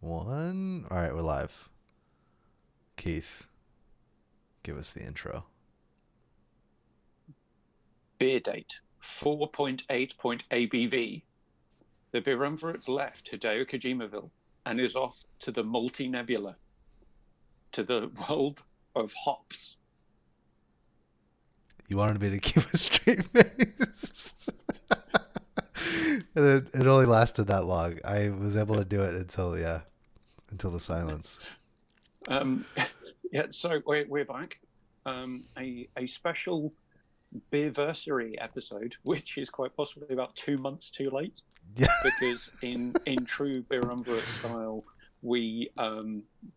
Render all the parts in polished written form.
1. All right, we're live. Keith, give us the intro. Beer date 4.8 ABV. The Beerumverate left Hideo Kojimaville and is off to the multi-nebula, to the world of hops. You wanted me to keep a straight face. And it only lasted that long. I was able to do it until the silence. Yeah, so we're back. A special Beerversary episode, which is quite possibly about 2 months too late. Yeah. Because in true Beerumverate style, we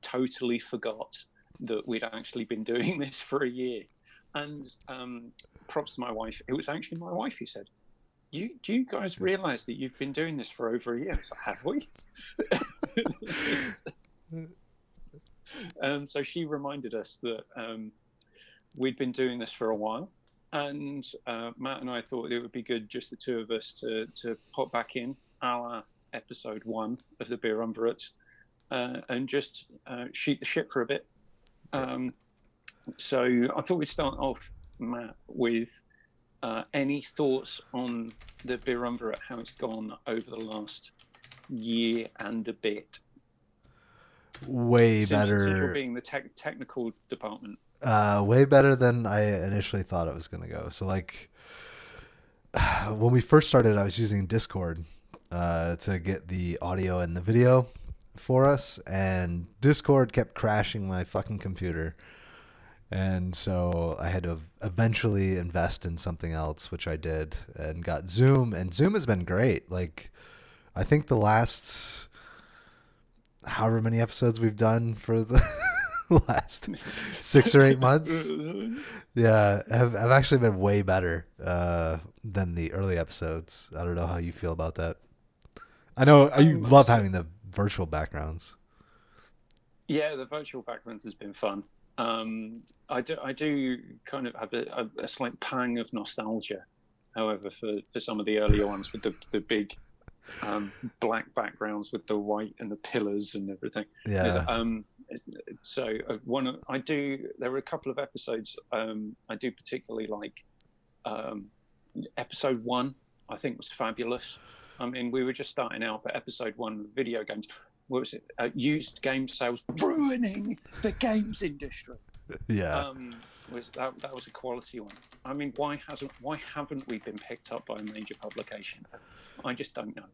totally forgot that we'd actually been doing this for a year. And props to my wife. It was actually my wife who said, do you guys realize that you've been doing this for over a year? So, have we? So she reminded us that we'd been doing this for a while. And Matt and I thought it would be good, just the two of us, to pop back in our episode 1 of the Beerumverate and just shoot the shit for a bit. So I thought we'd start off, Matt, with any thoughts on the Beerumverate, how it's gone over the last year and a bit. Way better. Since you're being the technical department. Way better than I initially thought it was going to go. So, like, when we first started, I was using Discord to get the audio and the video for us, and Discord kept crashing my fucking computer. And so I had to eventually invest in something else, which I did, and got Zoom. And Zoom has been great. Like, I think the last however many episodes we've done for the last 6 or 8 months, have actually been way better than the early episodes. I don't know how you feel about that. I know you love having the virtual backgrounds. Yeah, the virtual backgrounds has been fun. I do kind of have a slight pang of nostalgia, however, for some of the earlier ones with the big black backgrounds with the white and the pillars and everything. Yeah. So there were a couple of episodes I do particularly like. Episode 1, I think, was fabulous. I mean, we were just starting out, but episode 1, video games. What was it? Used game sales ruining the games industry. Yeah. That was a quality one. I mean, why haven't we been picked up by a major publication? I just don't know.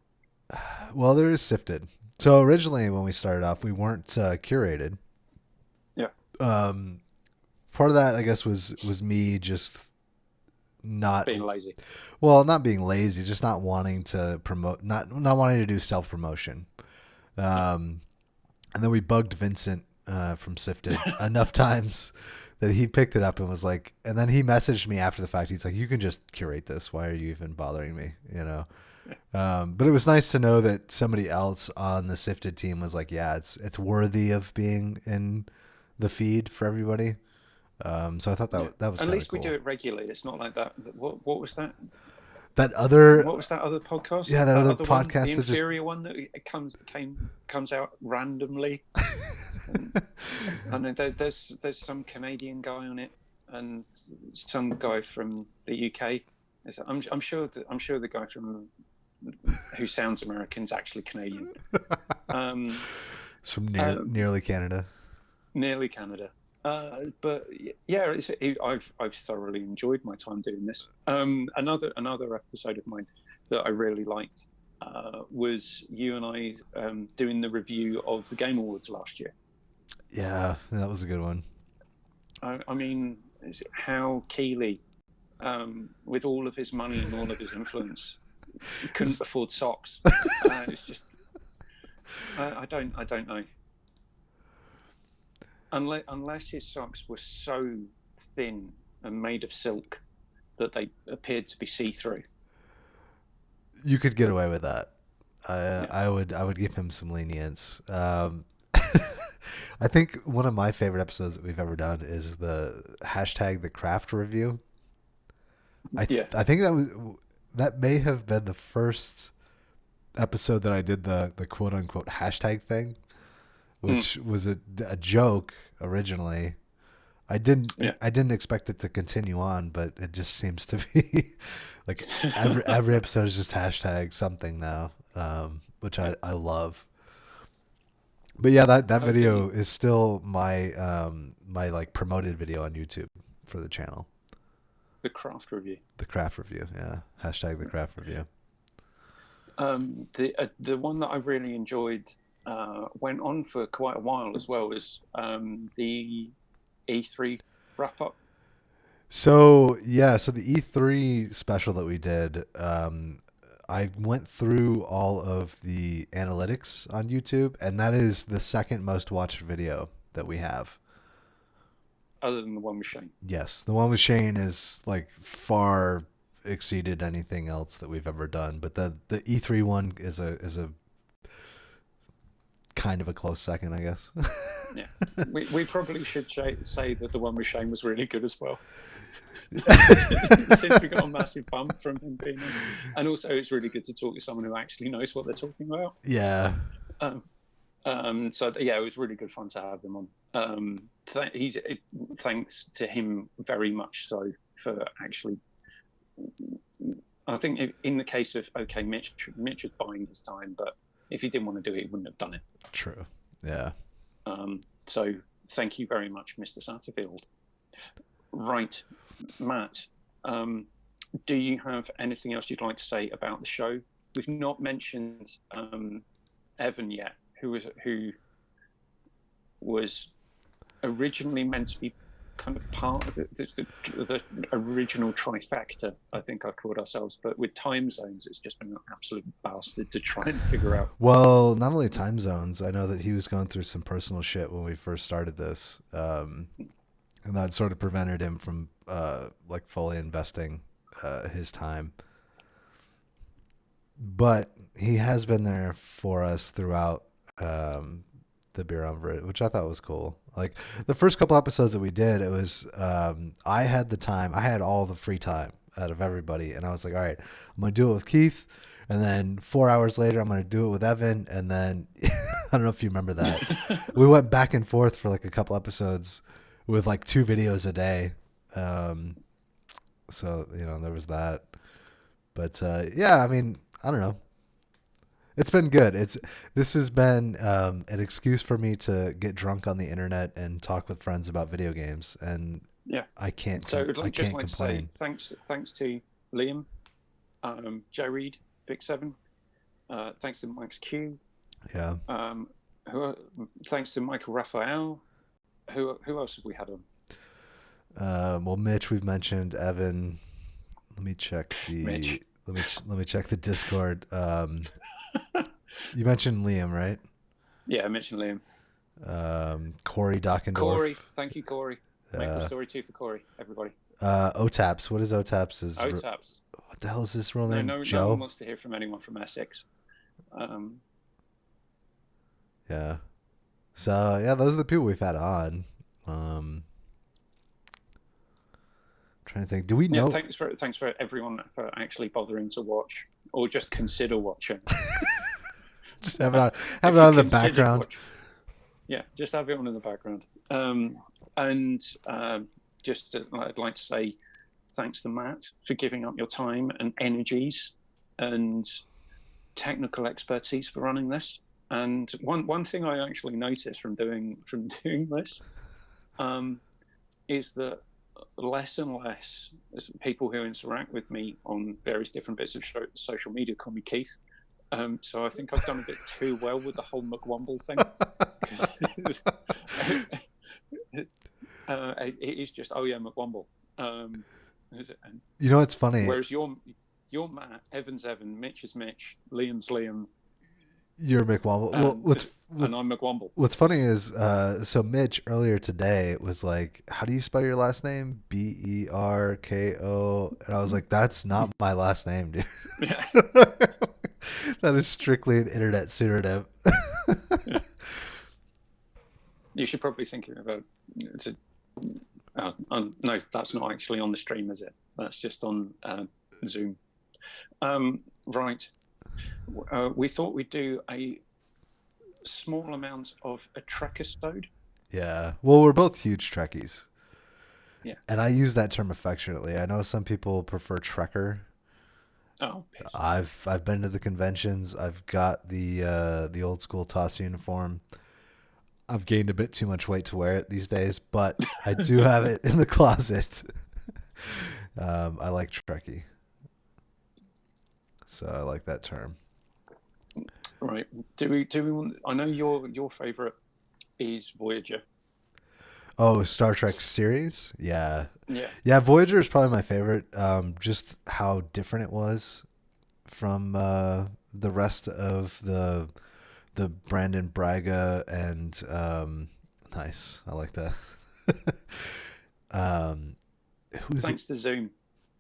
Well, there is Sifted. So originally, when we started off, we weren't curated. Yeah. Part of that, I guess, was me just not being lazy. Well, not being lazy, just not wanting to promote, not wanting to do self promotion. And then we bugged Vincent from Sifted enough times that he picked it up and was like, and then he messaged me after the fact. He's like, "You can just curate this. Why are you even bothering me?" You know. But it was nice to know that somebody else on the Sifted team was like, "Yeah, it's worthy of being in the feed for everybody." So I thought that was. At least cool. We do it regularly. It's not like that. What was that? That other. What was that other podcast? Yeah, that other podcast. One, the inferior one that comes out randomly. And there's some Canadian guy on it, and some guy from the UK. I'm sure the guy from who sounds American is actually Canadian. It's from nearly Canada. Nearly Canada. But yeah, I've thoroughly enjoyed my time doing this. Another episode of mine that I really liked was you and I doing the review of the Game Awards last year. Yeah, that was a good one. I mean, how Keeley, with all of his money and all of his influence, couldn't afford socks. It's just, I don't know. Unless his socks were so thin and made of silk that they appeared to be see-through. You could get away with that. I would give him some lenience. I think one of my favorite episodes that we've ever done is the #TheCraft review. I think that may have been the first episode that I did the quote unquote hashtag thing. which was a joke originally. I didn't Yeah. I didn't expect it to continue on, but it just seems to be like every episode is just hashtag something now, which I love. But yeah, that Okay. video is still my my like promoted video on YouTube for the channel. The craft review. The craft review, yeah. Hashtag the craft review. The one that I really enjoyed went on for quite a while as well is the E3 wrap up. So yeah, so the E3 special that we did, I went through all of the analytics on YouTube, and that is the second most watched video that we have. Other than the one with Shane. Yes, the one with Shane is like far exceeded anything else that we've ever done, but the E3 one is a kind of a close second, I guess. Yeah, we probably should say that the one with Shane was really good as well. Since we got a massive bump from him being in. And also it's really good to talk to someone who actually knows what they're talking about. Yeah. So yeah, it was really good fun to have him on. Thanks to him very much so for actually. I think in the case of Mitch was buying his time, but if he didn't want to do it, he wouldn't have done it. True. Yeah. So thank you very much, Mr. Satterfield. Right, Matt. Do you have anything else you'd like to say about the show? We've not mentioned Evan yet, who was originally meant to be kind of part of the original trifecta, I think I called ourselves, but with time zones, it's just been an absolute bastard to try and figure out. Well, not only time zones, I know that he was going through some personal shit when we first started this, and that sort of prevented him from like fully investing his time. But he has been there for us throughout the Beerumverate, which I thought was cool. Like the first couple episodes that we did, it was I had the time, I had all the free time out of everybody, and I was like, all right, I'm gonna do it with Keith, and then 4 hours later I'm gonna do it with Evan, and then I don't know if you remember that. We went back and forth for like a couple episodes with like 2 videos a day. So there was that. But yeah, I mean, I don't know. It's been good. This has been an excuse for me to get drunk on the internet and talk with friends about video games, and yeah, I can't. So I can't complain. To say thanks to Liam, Joe Reed, Big Seven. Thanks to Mike's Q. Yeah. Thanks to Michael Raphael. Who else have we had on? Well, Mitch, we've mentioned. Evan. Let me check Mitch. Let me check the Discord. You mentioned Liam, right? Yeah, I mentioned Liam. Corey Dockendorf. Corey, thank you, Corey. Maple Story 2 for Corey, everybody. OTAPS. What is OTAPS? OTAPS. What the hell is his real name? No one wants to hear from anyone from Essex. Yeah. So yeah, those are the people we've had on. Trying to think. Do we know? Yeah, thanks for everyone for actually bothering to watch or just consider watching. Just have it on in the background. Yeah, just have it on in the background. I'd like to say thanks to Matt for giving up your time and energies and technical expertise for running this. And one thing I actually noticed from doing this is that less and less people who interact with me on various different bits of social media call me Keith. So I think I've done a bit too well with the whole McWomble thing. It is just, oh yeah, McWomble. You know what's funny? Whereas you're Matt, Evan's Evan, Mitch is Mitch, Liam's Liam. You're McWomble. And I'm McWomble. What's funny is, so Mitch earlier today was like, how do you spell your last name? Berko. And I was like, that's not my last name, dude. Yeah. That is strictly an internet pseudonym. Yeah. You should probably think about no, that's not actually on the stream, is it? That's just on Zoom. Right. We thought we'd do small amount of a Trekistode. Yeah. Well, we're both huge Trekkies. Yeah. And I use that term affectionately. I know some people prefer Trekker. Oh, piss. I've been to the conventions. I've got the old school Toss uniform. I've gained a bit too much weight to wear it these days, but I do have it in the closet. I like Trekkie, so I like that term. Right. Do we want? I know your favorite is Voyager. Oh, Star Trek series? Yeah. Yeah. Yeah, Voyager is probably my favorite. Just how different it was from the rest of the Brandon Braga and nice. I like that. um, who's Thanks to Zoom.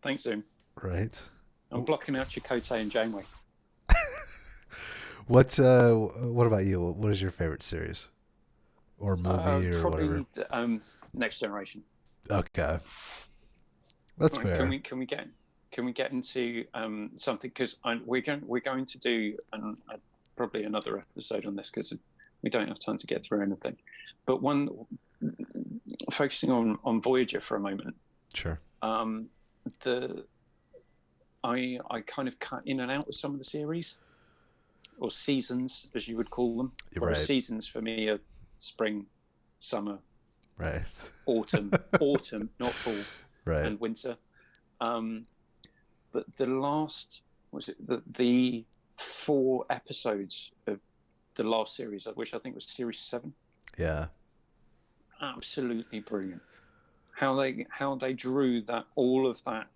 Thanks, Zoom. right? I'm blocking out Chakotay and Janeway. What about you? What is your favorite series or movie or whatever? Probably Next Generation. Okay, that's Right, fair. can we get into something, because we're going to do probably another episode on this, because we don't have time to get through anything. But one, focusing on Voyager for a moment. Sure. I kind of cut in and out with some of the series, or seasons as you would call them. Right. Seasons for me are spring, summer, Right. autumn, not fall, Right. and winter. But the last, the 4 episodes of the last series, which I think was series 7. Yeah. Absolutely brilliant. How they drew all of that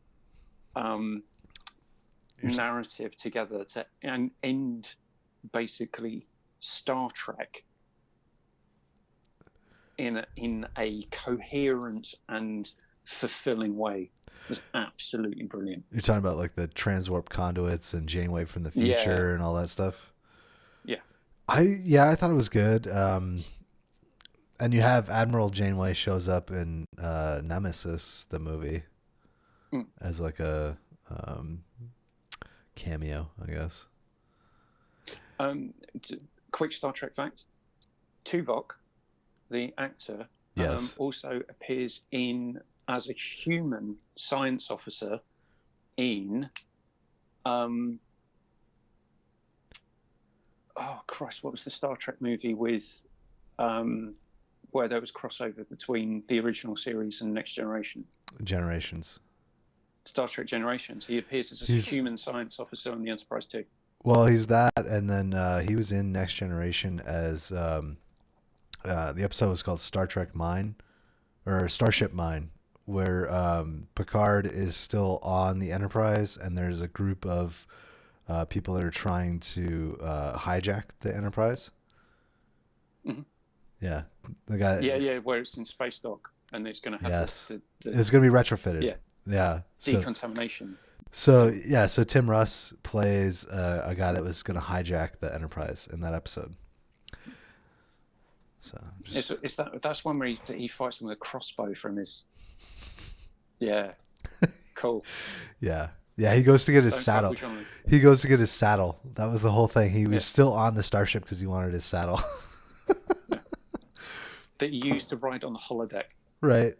narrative together to end basically Star Trek in a coherent and fulfilling way. It was absolutely brilliant. You're talking about like the transwarp conduits and Janeway from the future and all that stuff. Yeah. I thought it was good. And you have Admiral Janeway shows up in Nemesis, the movie, as like a cameo, I guess. Quick Star Trek fact: Tuvok, the actor, Yes. also appears as a human science officer in oh Christ, what was the Star Trek movie with where there was crossover between the original series and Next Generation? Generations. Star Trek Generations. He appears as a human science officer on the Enterprise too. Well, he's that, and then he was in Next Generation as the episode was called Star Trek Mine, or Starship Mine, where Picard is still on the Enterprise, and there's a group of people that are trying to hijack the Enterprise. Mm-hmm. Yeah, the guy. Yeah, where it's in space dock, and it's going to have it's going to be retrofitted. Yeah. Decontamination. So Tim Russ plays a guy that was going to hijack the Enterprise in that episode. So that's one where he fights them with a crossbow from his. Yeah, cool. Yeah, he goes to get his saddle. He goes to get his saddle. That was the whole thing. He was still on the starship because he wanted his saddle. That he used to ride on the holodeck. Right.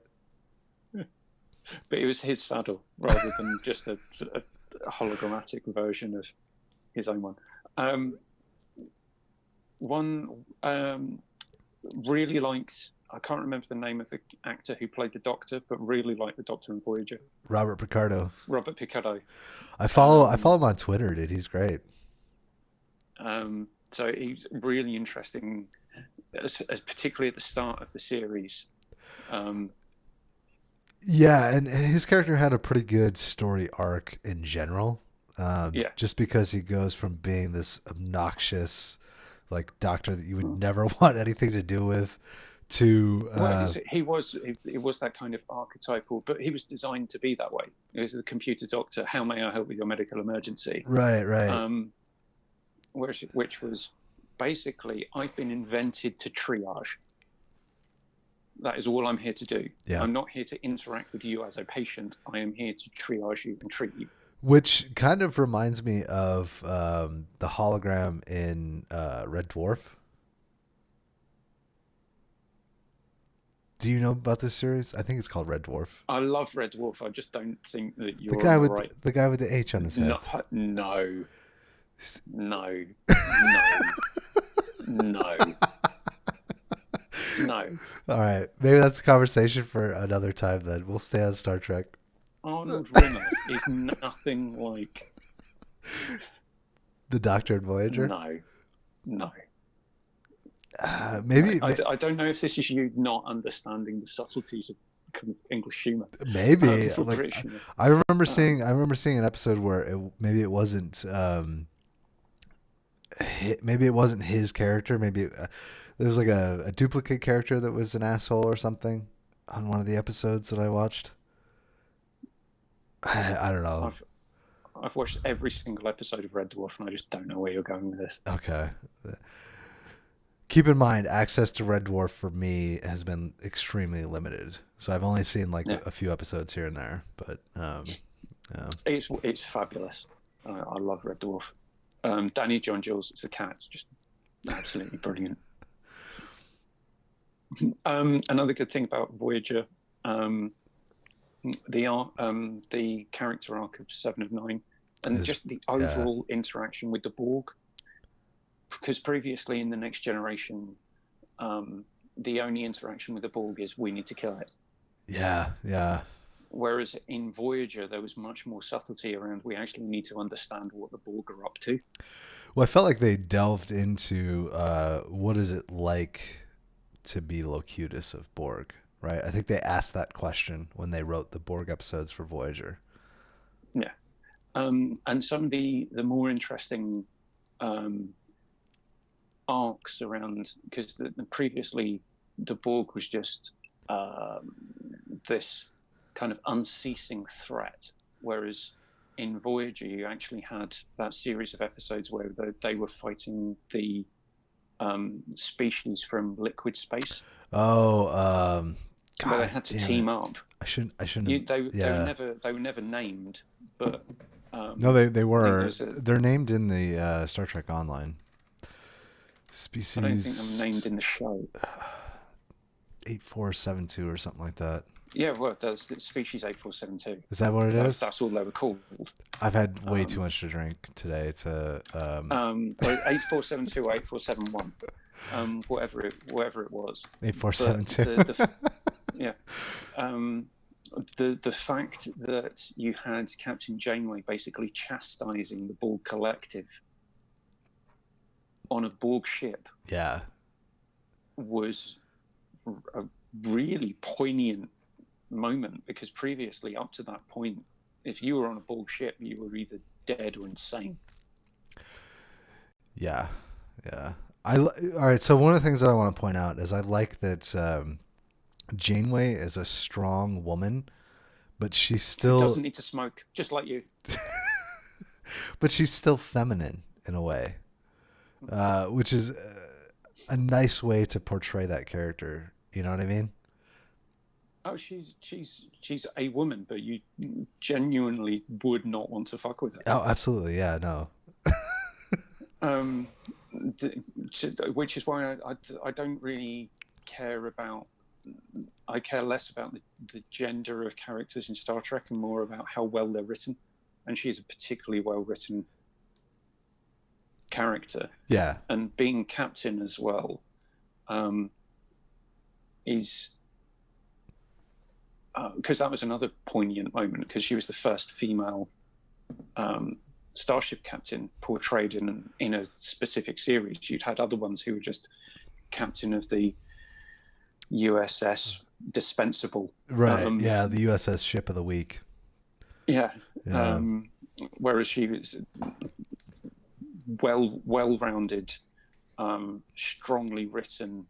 But it was his saddle rather than just a hologrammatic version of his own one. Really liked. I can't remember the name of the actor who played the Doctor, but really liked the Doctor in Voyager. Robert Picardo. I follow him on Twitter, dude. He's great. So he's really interesting, as particularly at the start of the series. Yeah, and his character had a pretty good story arc in general. Just because he goes from being this obnoxious, like, doctor that you would never want anything to do with, to he was that kind of archetypal, but he was designed to be that way. He was the computer doctor. How may I help with your medical emergency? Right. Which was basically, I've been invented to triage. That is all I'm here to do. Yeah. I'm not here to interact with you as a patient. I am here to triage you and treat you. Which kind of reminds me of the hologram in Red Dwarf. Do you know about this series? I think it's called Red Dwarf. I love Red Dwarf. I just don't think that The you're guy on the with right. the guy with the H on his head. No, no, no, no, no, no. All right, maybe that's a conversation for another time. Then we'll stay on Star Trek. Arnold Rimmer is nothing like The Doctor and Voyager. no, no. Maybe I don't know if this is you not understanding the subtleties of English humor. maybe like British humor. I remember seeing an episode where maybe it wasn't maybe it wasn't his character. Maybe there was like a duplicate character that was an asshole or something on one of the episodes that I watched. I don't know. I've watched every single episode of Red Dwarf, and I just don't know where you're going with this. Okay. Keep in mind, access to Red Dwarf for me has been extremely limited. So I've only seen like a few episodes here and there, but yeah. It's fabulous. I love Red Dwarf. Danny John Jules as a cat. It's just absolutely brilliant. Another good thing about Voyager, the character arc of 7 of 9, and just the overall interaction with the Borg. Because previously in the Next Generation, the only interaction with the Borg is we need to kill it. Yeah, yeah. Whereas in Voyager, there was much more subtlety around we actually need to understand what the Borg are up to. Well, I felt like they delved into what is it like to be Locutus of Borg, right? I think they asked that question when they wrote the Borg episodes for Voyager. Yeah. And some of the more interesting arcs around, because previously the Borg was just this kind of unceasing threat, whereas in Voyager you actually had that series of episodes where they were fighting the species from liquid space. Oh, God, where they had to team up. I shouldn't. They were never named, but no, they were. They're named in the Star Trek Online. Species. I don't think I'm named in the show. 8472 or something like that. Yeah, well, there's species 8472. Is that what it is? That's all they were called. I've had way too much to drink today. It's a 8472 or 8471. Whatever it was. 8472. Yeah. The fact that you had Captain Janeway basically chastising the Borg Collective on a Borg ship, was a really poignant moment, because previously, up to that point, if you were on a Borg ship, you were either dead or insane. Yeah. All right. So one of the things that I want to point out is I like that Janeway is a strong woman, but she still doesn't need to smoke, just like you. But she's still feminine in a way, which is a nice way to portray that character. You know what I mean? Oh, she's a woman, but you genuinely would not want to fuck with her. Oh, absolutely. Yeah, no. Which is why I don't really care about. I care less about the gender of characters in Star Trek and more about how well they're written. And she is a particularly well written character. Yeah. And being captain as well is. Because that was another poignant moment, because she was the first female starship captain portrayed in a specific series. You'd had other ones who were just captain of the USS Dispensable. Right, the USS Ship of the Week. Yeah. Whereas she was well-rounded, strongly written,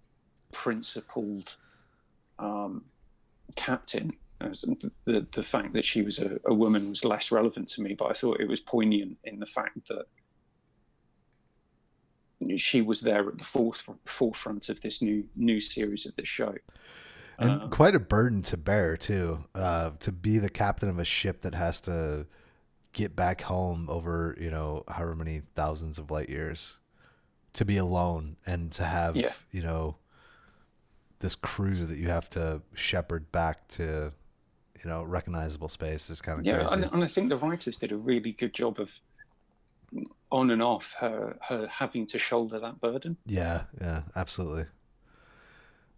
principled captain. The fact that she was a woman was less relevant to me, but I thought it was poignant in the fact that she was there at the forefront of this new series of this show. And quite a burden to bear too, to be the captain of a ship that has to get back home over, however many thousands of light years, to be alone and to have, this crew that you have to shepherd back to, recognizable space is kind of Yeah, crazy. and I think the writers did a really good job of on and off her having to shoulder that burden. Yeah, absolutely.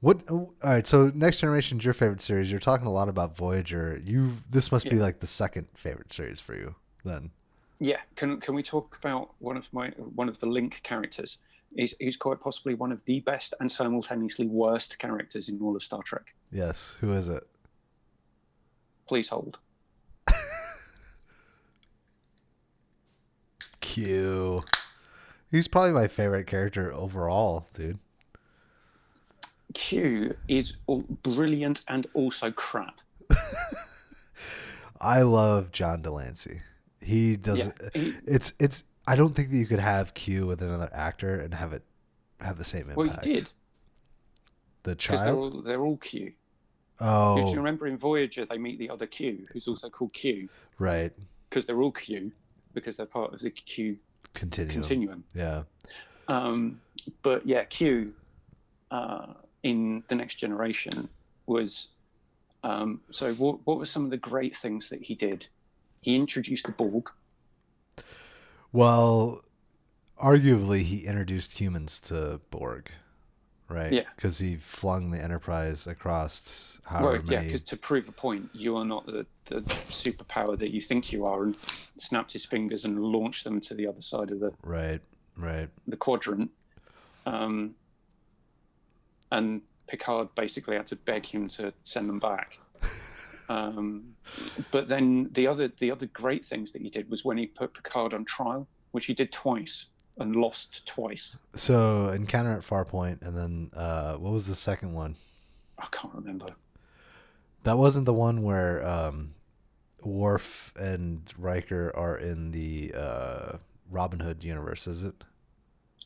All right, so Next Generation's your favorite series. You're talking a lot about Voyager. This must be Yeah. like the second favorite series for you then. Yeah, can we talk about one of the Link characters? He's quite possibly one of the best and simultaneously worst characters in all of Star Trek. Yes, who is it? Please hold. Q. He's probably my favorite character overall, dude. Q is brilliant and also crap. I love John Delancey. He does. Yeah, It's. I don't think that you could have Q with another actor and have the same impact. well, he did. The Because child. they're all Q. Oh, If you remember in Voyager, they meet the other Q, who's also called Q, right. because they're all Q, because they're part of the Q continuum. Yeah. But yeah, Q in The Next Generation was. So what were some of the great things that he did? He introduced the Borg. Well, arguably, he introduced humans to Borg, right? Yeah. Because he flung the Enterprise across however Yeah, many. because to prove a point, you are not the superpower that you think you are, and snapped his fingers and launched them to the other side of Right. the quadrant. And Picard basically had to beg him to send them back. But then the other great things that he did was when he put Picard on trial, which he did twice and lost twice. So Encounter at Farpoint, and then what was the second one? I can't remember. That wasn't the one where Worf and Riker are in the Robin Hood universe, is it?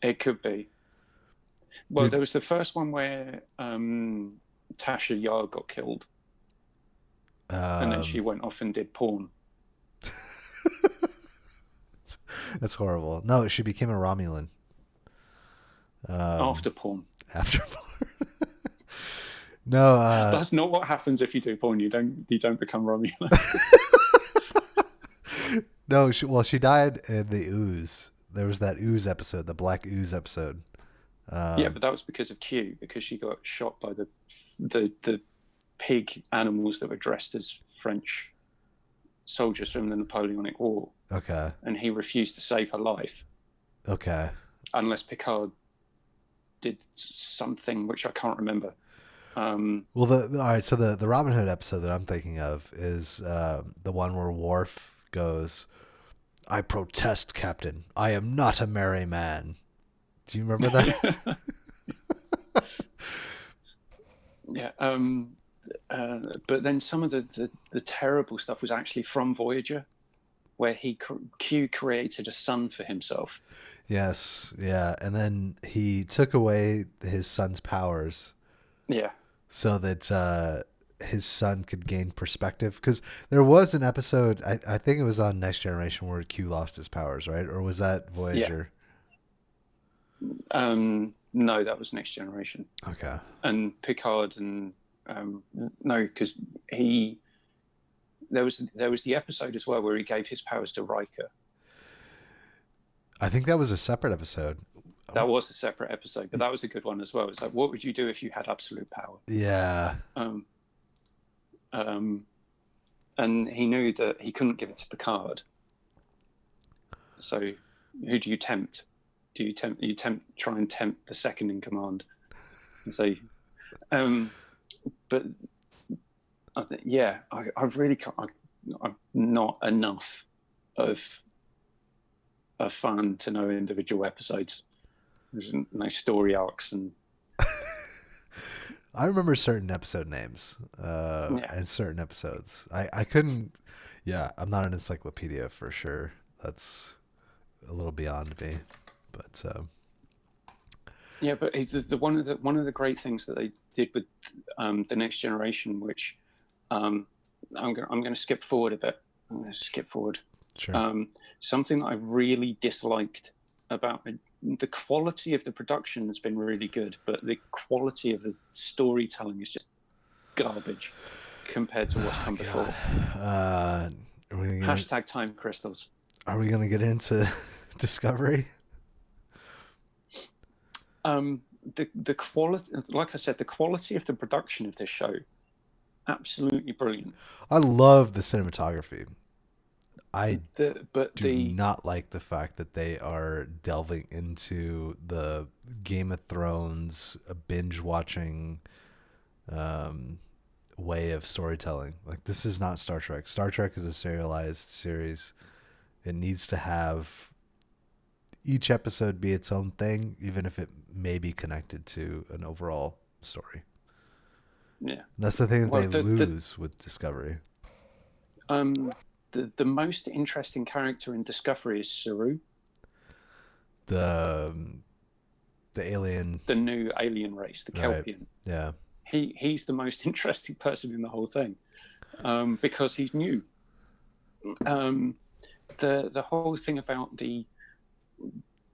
It could be. Well, there was the first one where Tasha Yar got killed. And then she went off and did porn. That's horrible. No, she became a Romulan. After porn. After porn. No, that's not what happens if you do porn. You don't become Romulan. No, she died in the ooze. There was that ooze episode, the black ooze episode. Yeah, but that was because of Q, because she got shot by the pig animals that were dressed as French soldiers from the Napoleonic War. Okay. And he refused to save her life. Okay. Unless Picard did something which I can't remember. Well, all right. So the Robin Hood episode that I'm thinking of is the one where Worf goes, "I protest, Captain. I am not a merry man." Do you remember that? Yeah. But then some of the terrible stuff was actually from Voyager, where Q created a son for himself. Yes, yeah, and then he took away his son's powers. Yeah. So that his son could gain perspective. Because there was an episode, I think it was on Next Generation, where Q lost his powers, right? Or was that Voyager? Yeah. No, that was Next Generation. Okay. And Picard and no, because there was the episode as well where he gave his powers to Riker. I think that was a separate episode. That was a separate episode, but that was a good one as well. It's like, what would you do if you had absolute power? Yeah. And he knew that he couldn't give it to Picard. So, who do you tempt? Do you try and tempt the second in command, and say, but I really can't. I'm not enough of a fan to know individual episodes. There's no story arcs and. I remember certain episode names and certain episodes. I couldn't. Yeah, I'm not an encyclopedia for sure. That's a little beyond me, but. Yeah, but one of the great things that they did with the Next Generation, which I'm going to skip forward a bit. I'm going to skip forward. Sure. Something that I really disliked about the quality of the production has been really good, but the quality of the storytelling is just garbage compared to what's come before. Hashtag time crystals. Are we going to get into Discovery? The quality, like I said, the quality of the production of this show, absolutely brilliant. I love the cinematography. I do the not like the fact that they are delving into the Game of Thrones binge watching way of storytelling. Like, this is not Star Trek. Star Trek is a serialized series. It needs to have each episode be its own thing, even if it may be connected to an overall story. Yeah, that's the thing that they lose with Discovery. The most interesting character in Discovery is Saru. The alien. The new alien race, the Kelpian. Right. Yeah. He's the most interesting person in the whole thing, because he's new. The whole thing about the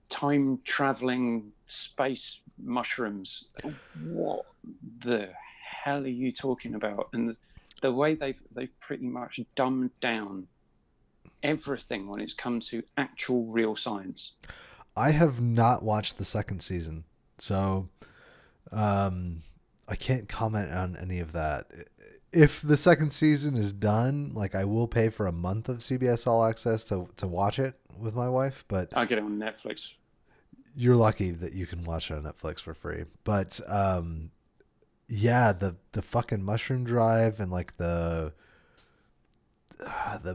time traveling space mushrooms. What the hell are you talking about? And the way they've pretty much dumbed down everything when it's come to actual real science. I have not watched the second season, so I can't comment on any of that. If the second season is done, like, I will pay for a month of CBS All Access to watch it with my wife, but I get it on Netflix. You're lucky that you can watch it on Netflix for free. But yeah, the fucking mushroom drive and like the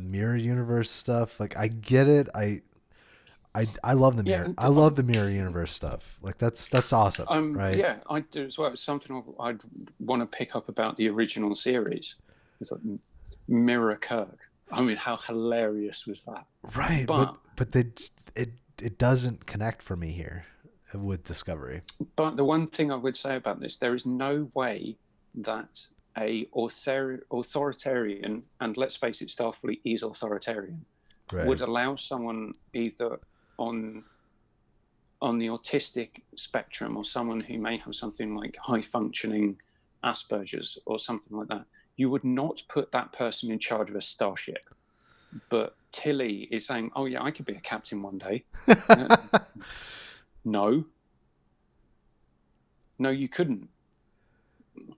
mirror universe stuff. Like, I get it. I love the mirror. I love the mirror universe stuff. Like, that's awesome, right? Yeah, I do as well. It's something I'd want to pick up about the original series. It's like Mirror Kirk. I mean, how hilarious was that? Right, but it doesn't connect for me here with Discovery. But the one thing I would say about this, there is no way that a authoritarian, and let's face it, Starfleet is authoritarian, right, would allow someone either on the autistic spectrum or someone who may have something like high functioning Asperger's or something like that. You would not put that person in charge of a starship. But Tilly is saying, oh yeah, I could be a captain one day. No, you couldn't.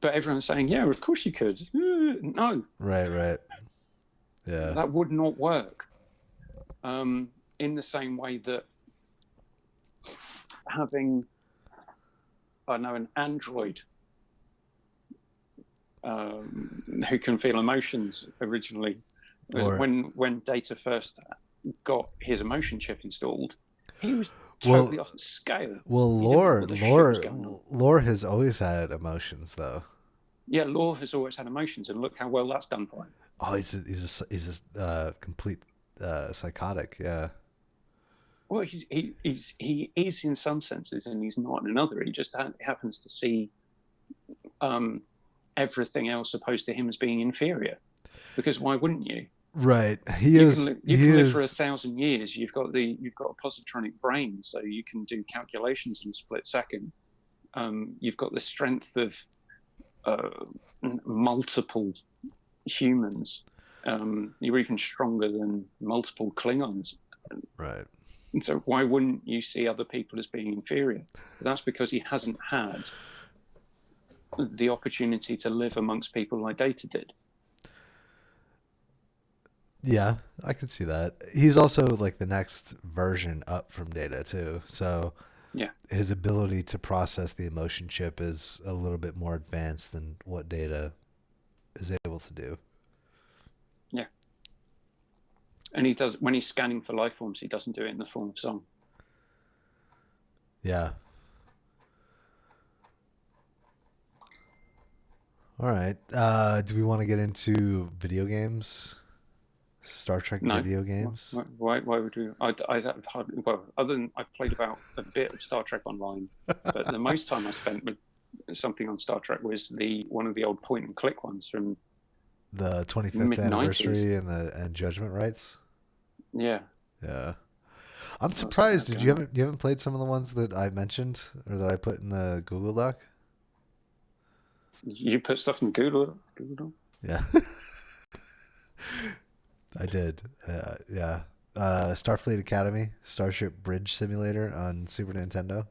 But everyone's saying, yeah, of course you could. No. Right. Yeah. That would not work. In the same way that having, an android who can feel emotions originally, when Data first got his emotion chip installed, he was totally off the scale. Well, Lore has always had emotions, though. Yeah, Lore has always had emotions, and look how well that's done for him. Oh, he's a complete psychotic. Yeah. Well, he is in some senses, and he's not in another. He just happens to see everything else opposed to him as being inferior. Because why wouldn't you? Right. You can live for 1,000 years. You've got a positronic brain, so you can do calculations in a split second. You've got the strength of multiple humans. You're even stronger than multiple Klingons. Right. And so why wouldn't you see other people as being inferior? But that's because he hasn't had the opportunity to live amongst people like Data did. Yeah, I can see that. He's also like the next version up from Data too. So yeah, his ability to process the emotion chip is a little bit more advanced than what Data is able to do. Yeah. And he does, when he's scanning for life forms, he doesn't do it in the form of song. Yeah. All right. Do we want to get into video games? Star Trek video games? Why would we? Other than I played about a bit of Star Trek Online, but the most time I spent with something on Star Trek was one of the old point and click ones from the 25th anniversary and Judgment Rights. Yeah. Yeah. I'm surprised. You haven't played some of the ones that I mentioned or that I put in the Google Doc? You put stuff in Google? Yeah, I did. Yeah. Starfleet Academy, Starship Bridge Simulator on Super Nintendo.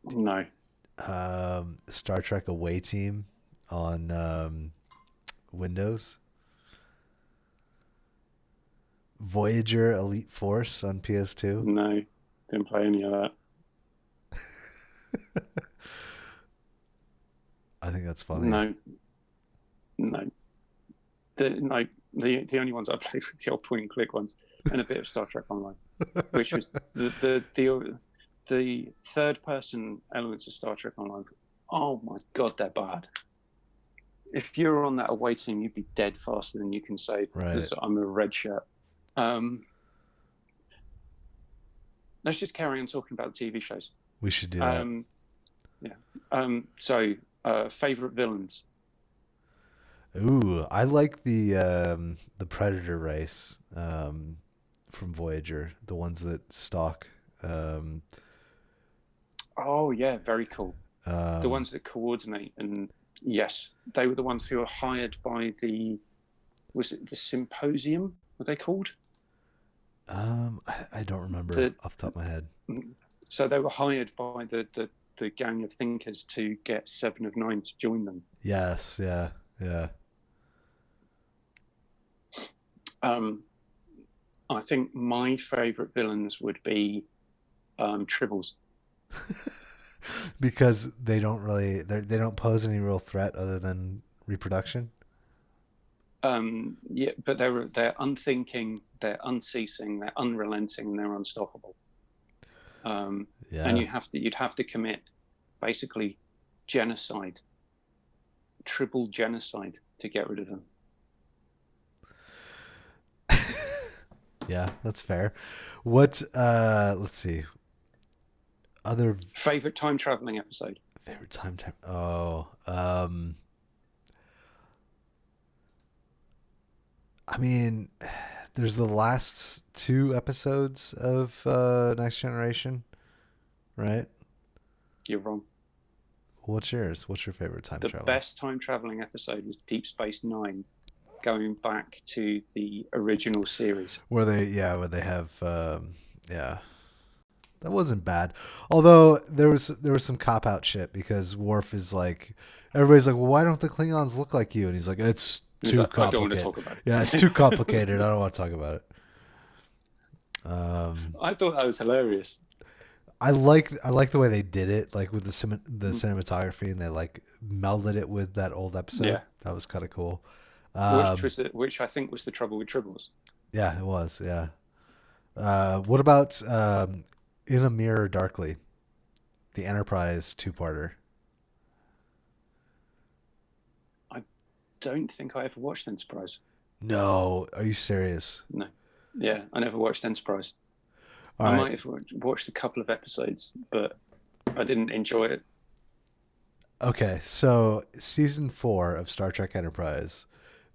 No. Star Trek Away Team on Windows. Voyager Elite Force on PS2. No. Didn't play any of that. I think that's funny. No. No. The only ones I played were the old point and click ones and a bit of Star Trek Online, which was the third person elements of Star Trek Online. Oh my god, they're bad. If you were on that away team, you'd be dead faster than you can say. Right. I'm a red shirt. Let's just carry on talking about TV shows. We should do that. Yeah. So, favorite villains. Ooh, I like the Predator race from Voyager, the ones that stalk. Oh yeah, very cool. The ones that coordinate, and yes, they were the ones who were hired by was it the Symposium? Were they called? I don't remember off the top of my head. So they were hired by the gang of thinkers to get Seven of Nine to join them. Yes, yeah. I think my favorite villains would be Tribbles. Because they don't pose any real threat other than reproduction. Yeah, but they're unthinking, they're unceasing, they're unrelenting, and they're unstoppable. And you'd have to commit basically genocide, triple genocide to get rid of them. Yeah, that's fair. What let's see. Other favorite time traveling episode. Favorite time travel. I mean, there's the last 2 episodes of Next Generation, right? You're wrong. What's yours? What's your favorite time travel? The best time traveling episode was Deep Space Nine, going back to the original series. Where they have that wasn't bad. Although there was some cop out shit because Worf is like, everybody's like, well, why don't the Klingons look like you? And he's like, it's too complicated. I don't want to talk about it. Yeah, it's too complicated. I don't want to talk about it. I thought that was hilarious. I like the way they did it, like with the cinematography, and they like melded it with that old episode. Yeah, that was kind of cool. Which I think was the trouble with Tribbles. Yeah, it was. Yeah. What about In a Mirror Darkly, the Enterprise 2-parter? I don't think I ever watched Enterprise. No, are you serious? No. Yeah, I never watched Enterprise. I might have watched a couple of episodes, but I didn't enjoy it. Okay, so season 4 of Star Trek Enterprise,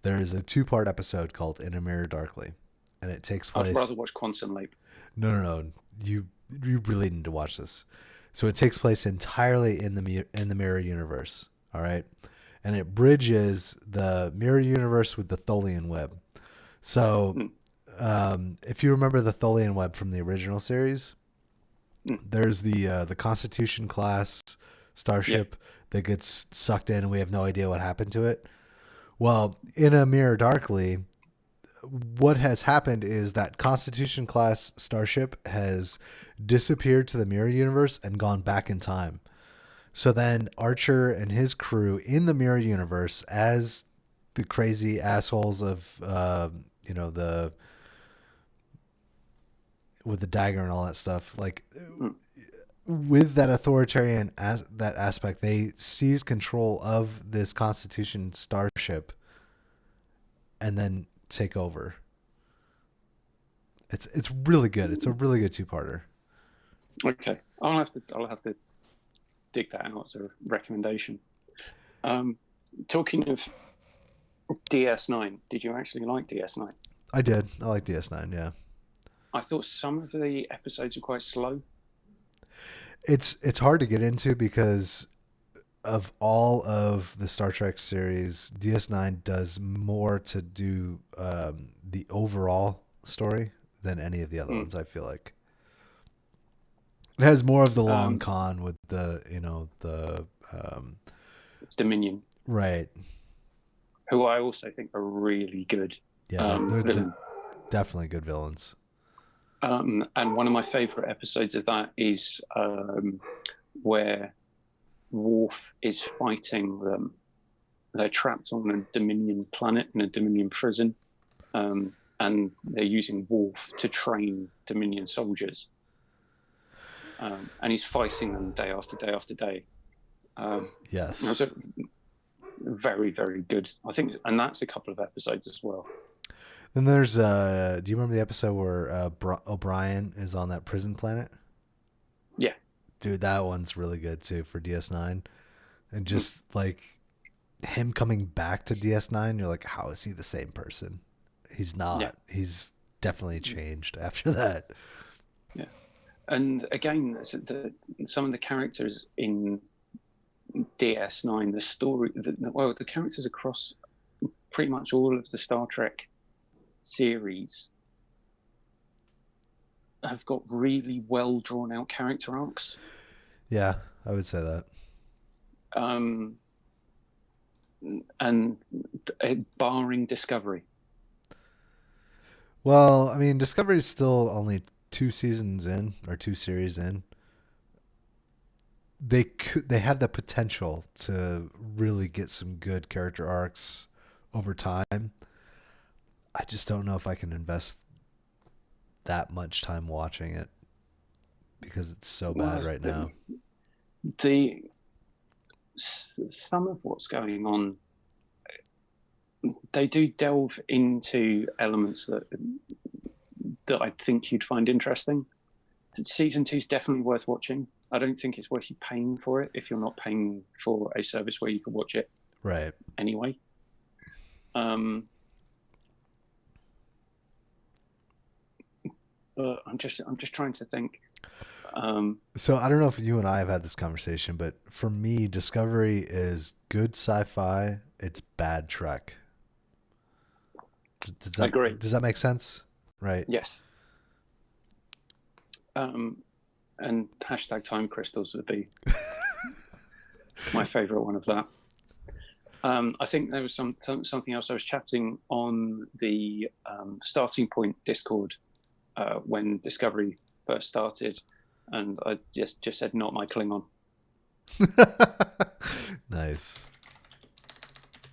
there is a 2-part episode called In a Mirror Darkly, and it takes place. I'd rather watch Quantum Leap. No. You really need to watch this. So it takes place entirely in the Mirror universe. All right, and it bridges the Mirror universe with the Tholian web. So. If you remember the Tholian web from the original series, there's the Constitution class starship that gets sucked in and we have no idea what happened to it. Well, in A Mirror Darkly, what has happened is that Constitution class starship has disappeared to the Mirror universe and gone back in time. So then Archer and his crew in the Mirror universe, as the crazy assholes of with the dagger and all that stuff, like with that authoritarian that aspect, they seize control of this Constitution starship and then take over. It's really good. It's a really good 2-parter. Okay, I'll have to dig that out as a recommendation. Talking of DS9, did you actually like DS9? I did. I like DS9. Yeah. I thought some of the episodes were quite slow. It's hard to get into because of all of the Star Trek series, DS9 does more to do the overall story than any of the other Mm. ones. I feel like it has more of the long Um, con with the the Dominion, right. who I also think are really good Yeah, they're villain. definitely good villains. And one of my favourite episodes of that is where Worf is fighting them. They're trapped on a Dominion planet in a Dominion prison, and they're using Worf to train Dominion soldiers. And he's fighting them day after day after day. Those Yes. are very, very good. I think, and that's a couple of episodes as well. Then there's do you remember the episode where O'Brien is on that prison planet? Yeah. Dude, that one's really good too for DS9. And Mm. just like him coming back to DS9, you're like, how is he the same person? He's not. Yeah. He's definitely changed after that. Yeah. And again, some of the characters in DS9, the story, the characters across pretty much all of the Star Trek series have got really well drawn out character arcs. Yeah, I would say that. And barring Discovery. Well, I mean, Discovery's still only 2 seasons in or 2 series in. They have the potential to really get some good character arcs over time. I just don't know if I can invest that much time watching it because it's so bad right now. Some of what's going on, they do delve into elements that I think you'd find interesting. Season 2 is definitely worth watching. I don't think it's worth you paying for it if you're not paying for a service where you can watch it Right. anyway. But I'm just trying to think. So I don't know if you and I have had this conversation, but for me, Discovery is good sci-fi. It's bad Trek. I agree. Does that make sense? Right. Yes. And hashtag time crystals would be my favorite one of that. I think there was something else. I was chatting on the Starting Point Discord when Discovery first started, and I just said, "Not my Klingon." Nice.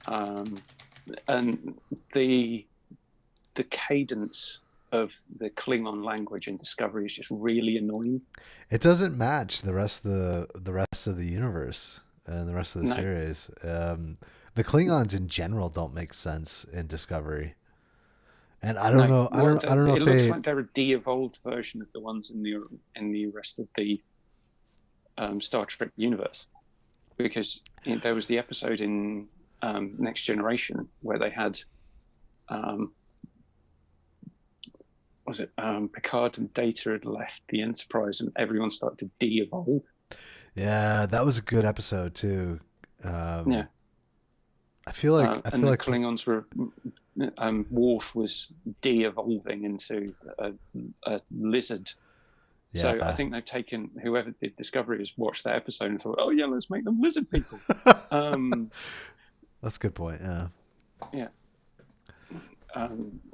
And the cadence of the Klingon language in Discovery is just really annoying. It doesn't match the rest of the universe and the rest of the series. The Klingons in general don't make sense in Discovery, and I don't know. I don't know It if looks like they're a de-evolved version of the ones in the rest of the Star Trek universe, because there was the episode in Next Generation where they had Picard and Data had left the Enterprise and everyone started to de-evolve. Yeah, that was a good episode too. Yeah. I feel like the Klingons were Worf was de-evolving into a lizard. Yeah. So I think they've taken, whoever did Discovery has watched that episode and thought, oh yeah, let's make them lizard people. That's a good point. Yeah. Yeah.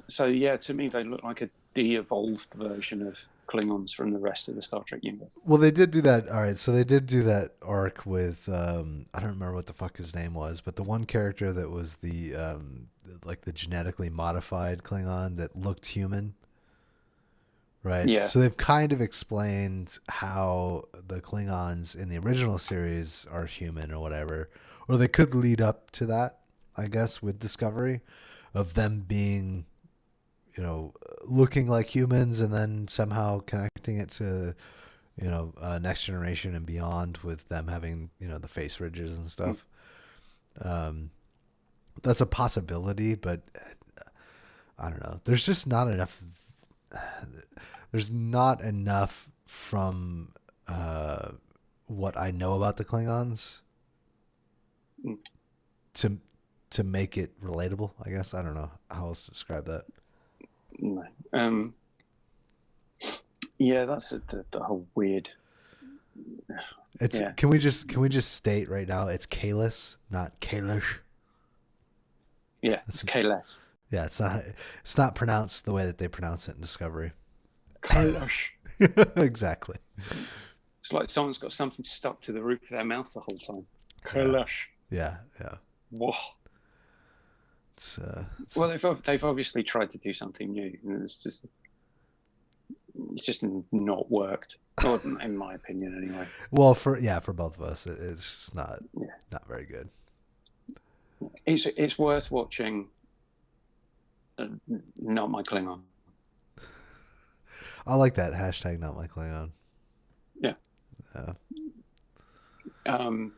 So yeah, to me they look like a de-evolved version of Klingons from the rest of the Star Trek universe. Well, they did do that. All right, so they did do that arc with I don't remember what the fuck his name was, but the one character that was the like the genetically modified Klingon that looked human. Right. Yeah. So they've kind of explained how the Klingons in the original series are human or whatever, or they could lead up to that, I guess, with Discovery, of them being, looking like humans and then somehow connecting it to, Next Generation and beyond with them having, the face ridges and stuff. That's a possibility, but I don't know. There's just not enough. there's not enough from what I know about the Klingons Mm. to make it relatable. I guess I don't know how else to describe that. No. Yeah, that's the whole weird. It's Yeah. can we just state right now it's Kalis, not Kalish. Yeah, it's Kalas. Yeah, it's not pronounced the way that they pronounce it in Discovery. Kalas. Exactly. It's like someone's got something stuck to the roof of their mouth the whole time. Yeah. Kalas. Yeah, yeah. Whoa. It's Well, they've obviously tried to do something new, and it's just not worked. Or in my opinion, anyway. well for both of us it's not very good. It's worth watching. Not my Klingon. I like that hashtag. Not my Klingon. Yeah. Yeah. I'm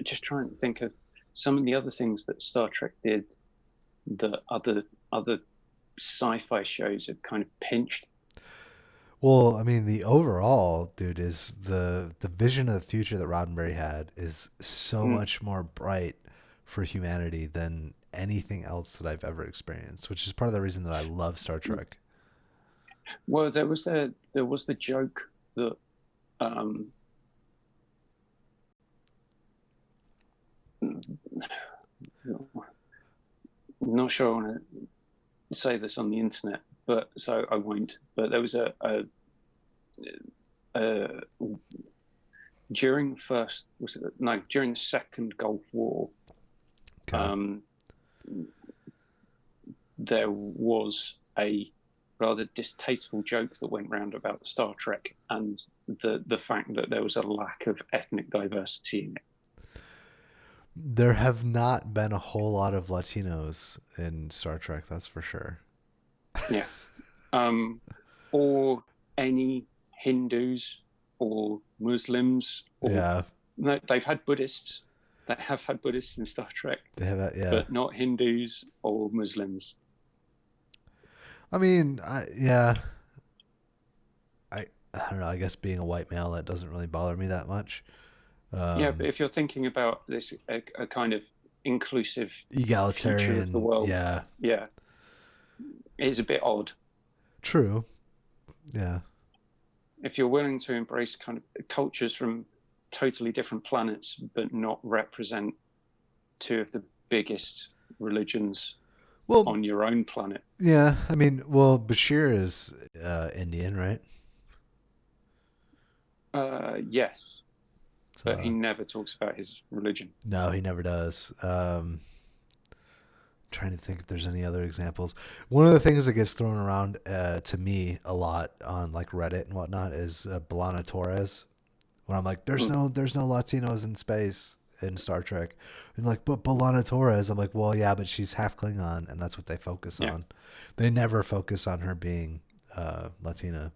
just trying to think of some of the other things that Star Trek did that other sci-fi shows have kind of pinched. Well, I mean, the overall, dude, is the vision of the future that Roddenberry had is so much more bright for humanity than anything else that I've ever experienced, which is part of the reason that I love Star Trek. Well, there was the joke that not sure I want to say this on the internet, but so I won't. But there was during the Second Gulf War, Okay. there was a rather distasteful joke that went round about Star Trek and the fact that there was a lack of ethnic diversity in it. There have not been a whole lot of Latinos in Star Trek, that's for sure. Yeah. Or any Hindus or Muslims. Or, no, they've had Buddhists. They have had Buddhists in Star Trek. They have that, yeah. But not Hindus or Muslims. I mean, I don't know. I guess being a white male, that doesn't really bother me that much. Yeah, but if you're thinking about this, a kind of inclusive egalitarian future of the world, yeah, it's a bit odd. True. Yeah. If you're willing to embrace kind of cultures from totally different planets, but not represent two of the biggest religions on your own planet. Yeah, I mean, well, Bashir is Indian, right? Yes. But he never talks about his religion. No, he never does. Trying to think if there's any other examples. One of the things that gets thrown around to me a lot on like Reddit and whatnot is B'Elanna Torres. When I'm like, there's no Latinos in space in Star Trek, and like, but B'Elanna Torres. I'm like, well, yeah, but she's half Klingon, and that's what they focus on. They never focus on her being Latina.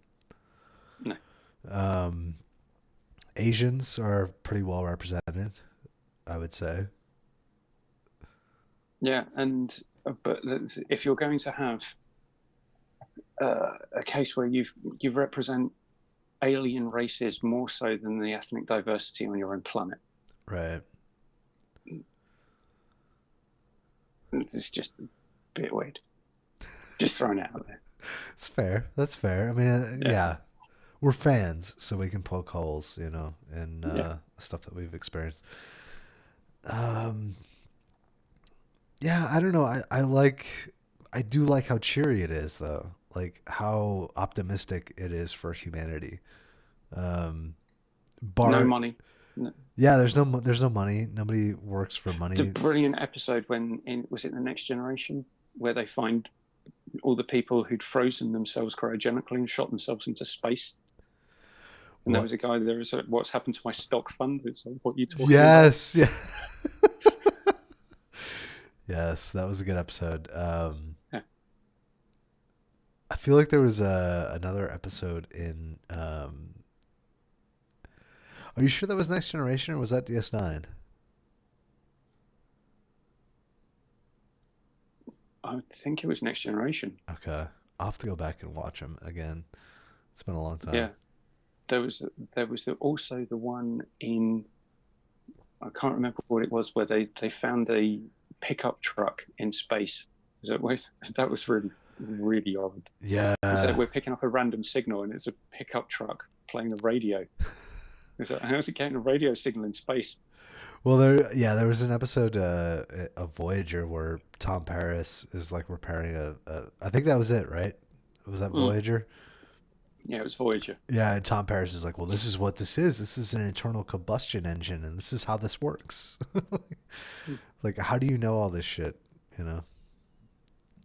No. Asians are pretty well represented, I would say. Yeah, but if you're going to have a case where you represent alien races more so than the ethnic diversity on your own planet, right? It's just a bit weird. Just throwing it out there. It's fair. That's fair. I mean, yeah. We're fans, so we can poke holes, in the stuff that we've experienced. Yeah, I don't know. I do like how cheery it is, though. Like how optimistic it is for humanity. No money. No. Yeah, there's no money. Nobody works for money. The brilliant episode was it The Next Generation, where they find all the people who'd frozen themselves cryogenically and shot themselves into space. And there was a guy there. What's happened to my stock fund? It's like, what are you talking about? Yes, yeah. Yes, that was a good episode. Yeah. I feel like there was another episode in. Are you sure that was Next Generation or was that DS9? I think it was Next Generation. Okay. I'll have to go back and watch them again. It's been a long time. Yeah, there was also the one in, I can't remember what it was, where they found a pickup truck in space. That was really really odd. Yeah. So we're picking up a random signal and it's a pickup truck playing the radio. How's it getting a radio signal in space? Well, there was an episode of Voyager where Tom Paris is like repairing I think that was it, right? Was that Voyager? Yeah, it was Voyager. Yeah, and Tom Paris is like, well, this is what this is. This is an internal combustion engine, and this is how this works. Like, how do you know all this shit? You know,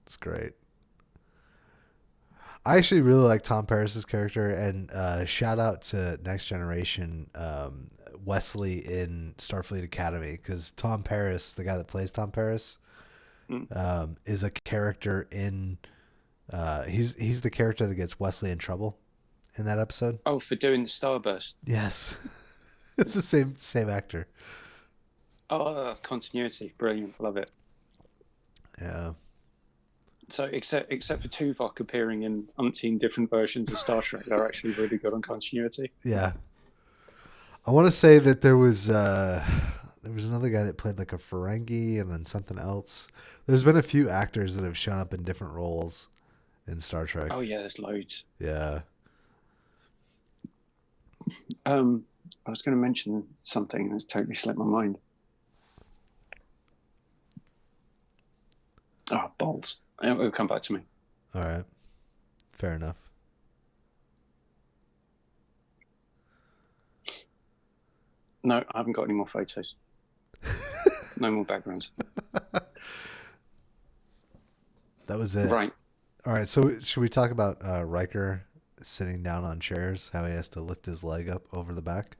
it's great. I actually really like Tom Paris's character, and shout out to Next Generation, Wesley in Starfleet Academy, because Tom Paris, the guy that plays Tom Paris, is a character in. He's the character that gets Wesley in trouble in that episode. Oh, for doing the starburst. Yes, it's the same actor. Oh, continuity, brilliant, love it. Yeah. So except for Tuvok appearing in umpteen different versions of Star Trek, they're actually really good on continuity. Yeah. I want to say that there was another guy that played like a Ferengi and then something else. There's been a few actors that have shown up in different roles in Star Trek. Oh yeah, there's loads. Yeah. I was going to mention something and it's totally slipped my mind. Oh, balls. It'll come back to me. All right. Fair enough. No, I haven't got any more photos. No more backgrounds. That was it. Right. All right. So should we talk about Riker sitting down on chairs? How he has to lift his leg up over the back?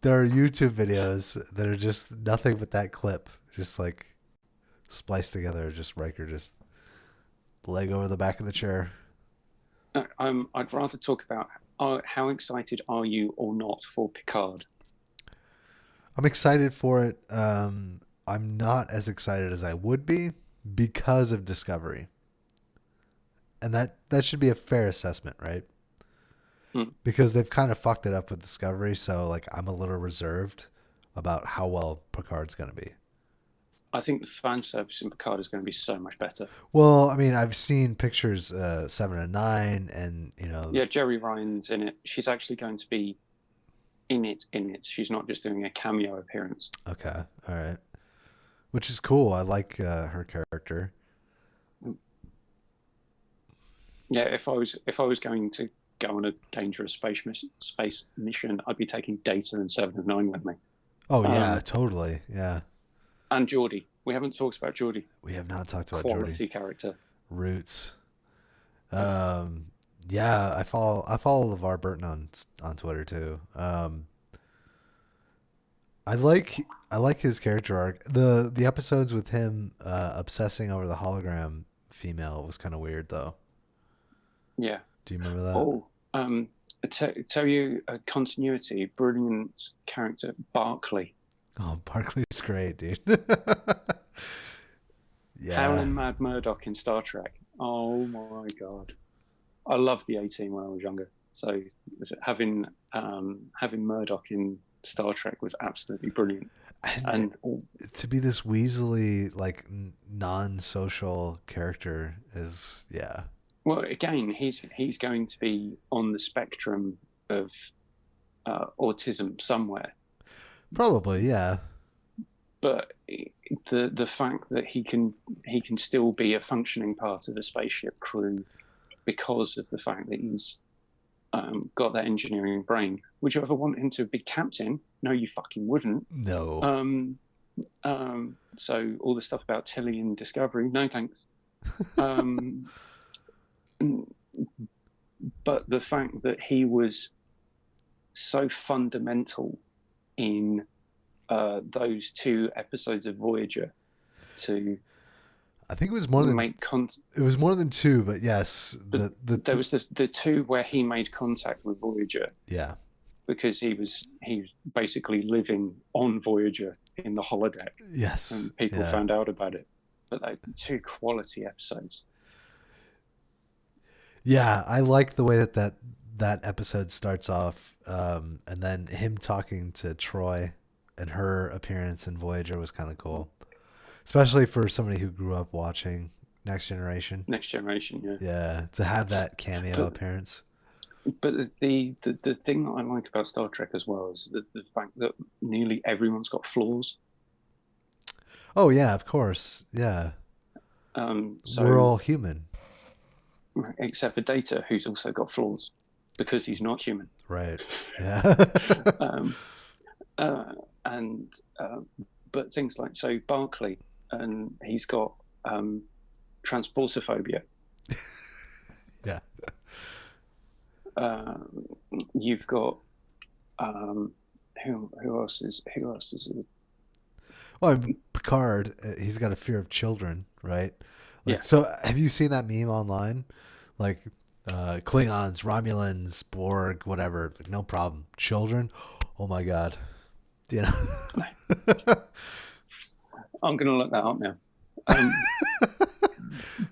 There are YouTube videos that are just nothing but that clip, just like spliced together. Just Riker just leg over the back of the chair. I'd rather talk about how excited are you or not for Picard? I'm excited for it. I'm not as excited as I would be because of Discovery. And that should be a fair assessment, right? Because they've kind of fucked it up with Discovery, so like I'm a little reserved about how well Picard's going to be. I think the fan service in Picard is going to be so much better. Well, I mean, I've seen pictures 7 and 9, and you know. Yeah, Jerry Ryan's in it. She's actually going to be in it. She's not just doing a cameo appearance. Okay, all right, which is cool. I like her character. Yeah, if I was going to go on a dangerous space mission, I'd be taking Data and 7 and 9 with me. Oh yeah, totally, yeah. And Geordie. We haven't talked about Geordie. We have not talked about Quality Geordie. character. Roots. Yeah, I follow LeVar Burton on Twitter too. I like his character arc. The episodes with him obsessing over the hologram female was kind of weird though. Yeah. Do you remember that? Oh, tell you a continuity, brilliant character, Barclay. Oh, Barclay's great, dude. Yeah. Howlin' Mad Murdoch in Star Trek. Oh my god, I loved the 18 when I was younger. So having Murdoch in Star Trek was absolutely brilliant. And to be this weaselly, like non-social character is Well, again, he's going to be on the spectrum of autism somewhere. Probably, yeah. But the fact that he can still be a functioning part of the spaceship crew because of the fact that he's got that engineering brain. Would you ever want him to be captain? No, you fucking wouldn't. No. So all the stuff about Tilly and Discovery, no thanks. But the fact that he was so fundamental in those 2 episodes of Voyager to, I think it was more than it was more than 2, but yes, there was the 2 where he made contact with Voyager. Yeah, because he was basically living on Voyager in the holodeck. Yes, and people found out about it. but they're two quality episodes. Yeah, I like the way that episode starts off, and then him talking to Troy and her appearance in Voyager was kind of cool, especially for somebody who grew up watching Next Generation. Next Generation, yeah. Yeah, to have that cameo appearance. But the thing that I like about Star Trek as well is the fact that nearly everyone's got flaws. Oh yeah, of course, yeah. So we're all human, except for Data, who's also got flaws because he's not human. right? Yeah. But things like Barclay, and he's got transportophobia. Yeah. You've got who else is it? Well, Picard, he's got a fear of children, right? Like, Yeah. So have you seen that meme online? Like, Klingons, Romulans, Borg, whatever. Like, no problem. Children? Oh my God. You know? I'm going to look that up now.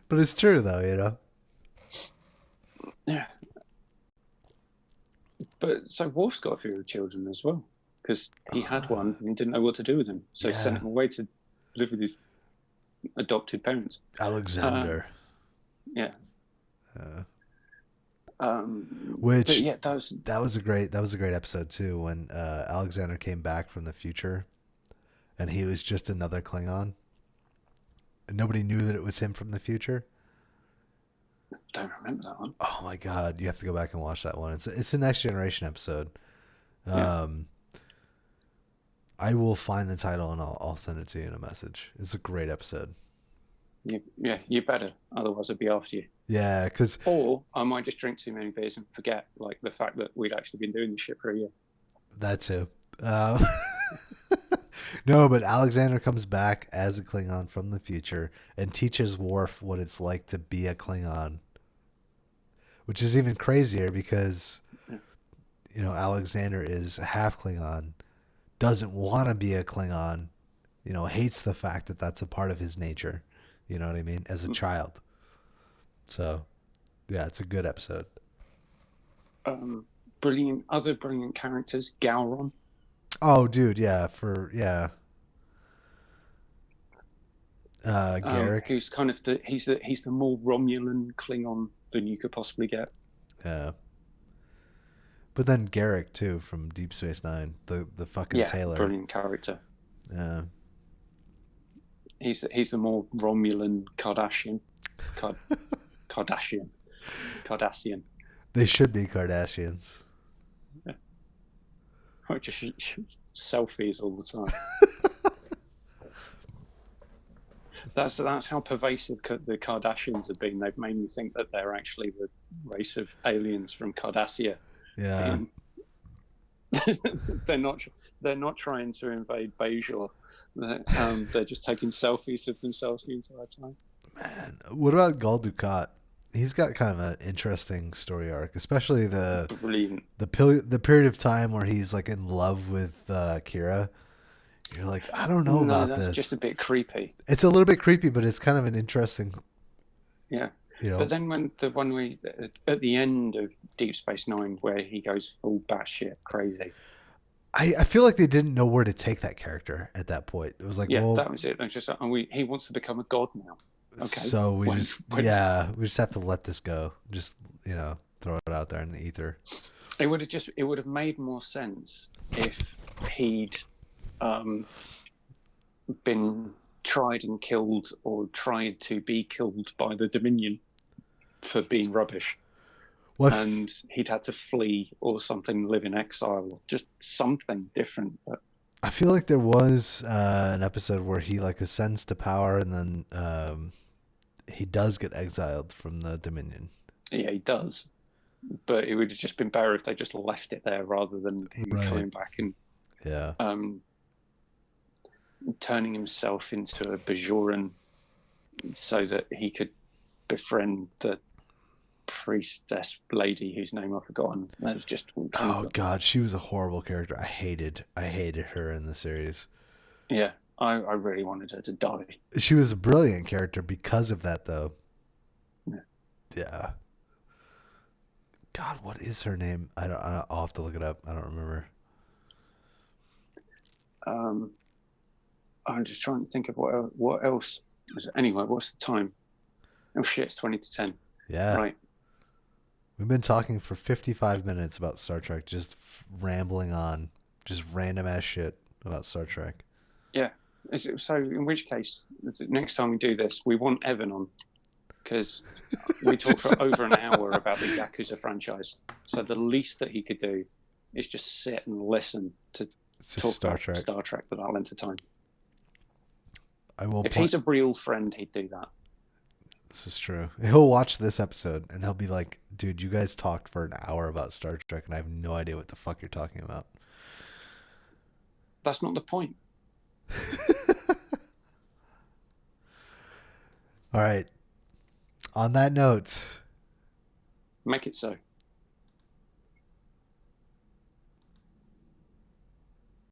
But it's true though, you know? Yeah. But so Worf's got a fear of children as well, because he had one and he didn't know what to do with him. So he sent him away to live with his adopted parents. Alexander. Yeah. Which yeah, that was a great episode too, when Alexander came back from the future and he was just another Klingon. And nobody knew that it was him from the future. Don't remember that one. Oh my God, you have to go back and watch that one. It's a Next Generation episode. Yeah. I will find the title and I'll send it to you in a message. It's a great episode. Yeah, you better. Otherwise, I'd be after you. Yeah, because or I might just drink too many beers and forget like the fact that we'd actually been doing this shit for a year. That too. No, but Alexander comes back as a Klingon from the future and teaches Worf what it's like to be a Klingon, which is even crazier because, you know, Alexander is half Klingon, doesn't want to be a Klingon, you know, hates the fact that that's a part of his nature, you know what I mean, as a child. So, yeah, it's a good episode. Other brilliant characters, Gowron. Oh, dude, yeah, Garrick, who's kind of he's the more Romulan Klingon than you could possibly get. Yeah, but then Garrick too from Deep Space Nine, the fucking Taylor, brilliant character. Yeah, he's the more Romulan Cardassian. They should be Kardashians. Yeah. Just selfies all the time. That's how pervasive the Kardashians have been. They've made me think that they're actually the race of aliens from Cardassia. Yeah. They're not trying to invade Bajor. They're just taking selfies of themselves the entire time. Man, what about Gul Dukat? He's got kind of an interesting story arc, especially the period of time where he's like in love with Kira. You're like, I don't know about this. That's just a bit creepy. It's a little bit creepy, but it's kind of an interesting. Yeah. You know. But then when we at the end of Deep Space Nine, where he goes full batshit crazy. I feel like they didn't know where to take that character at that point. It was like, well, that was it. It's just he wants to become a god now. Okay. So we just have to let this go. Just, you know, throw it out there in the ether. It would have made more sense if he'd been tried and killed or tried to be killed by the Dominion for being rubbish. And he'd had to flee or something, live in exile, or just something different. But I feel like there was an episode where he like ascends to power and then he does get exiled from the Dominion. Yeah, he does. But it would have just been better if they just left it there rather than him coming back and turning himself into a Bajoran so that he could befriend the priestess lady whose name I've forgotten. That's just God, she was a horrible character. I hated her in the series. Yeah, I really wanted her to die. She was a brilliant character because of that, though. Yeah. Yeah. God, what is her name? I'll have to look it up. I don't remember. I'm just trying to think of what else. Anyway, what's the time? Oh shit, it's 20 to 10. Yeah. Right. We've been talking for 55 minutes about Star Trek, just rambling on, just random ass shit about Star Trek. Yeah. So in which case, next time we do this, we want Evan on, because we talked for over an hour about the Yakuza franchise. So the least that he could do is just sit and listen to talk about Star Trek for that length of time. If he's a real friend, he'd do that. This is true. He'll watch this episode and he'll be like, dude, you guys talked for an hour about Star Trek and I have no idea what the fuck you're talking about. That's not the point. All right. On that note, make it so.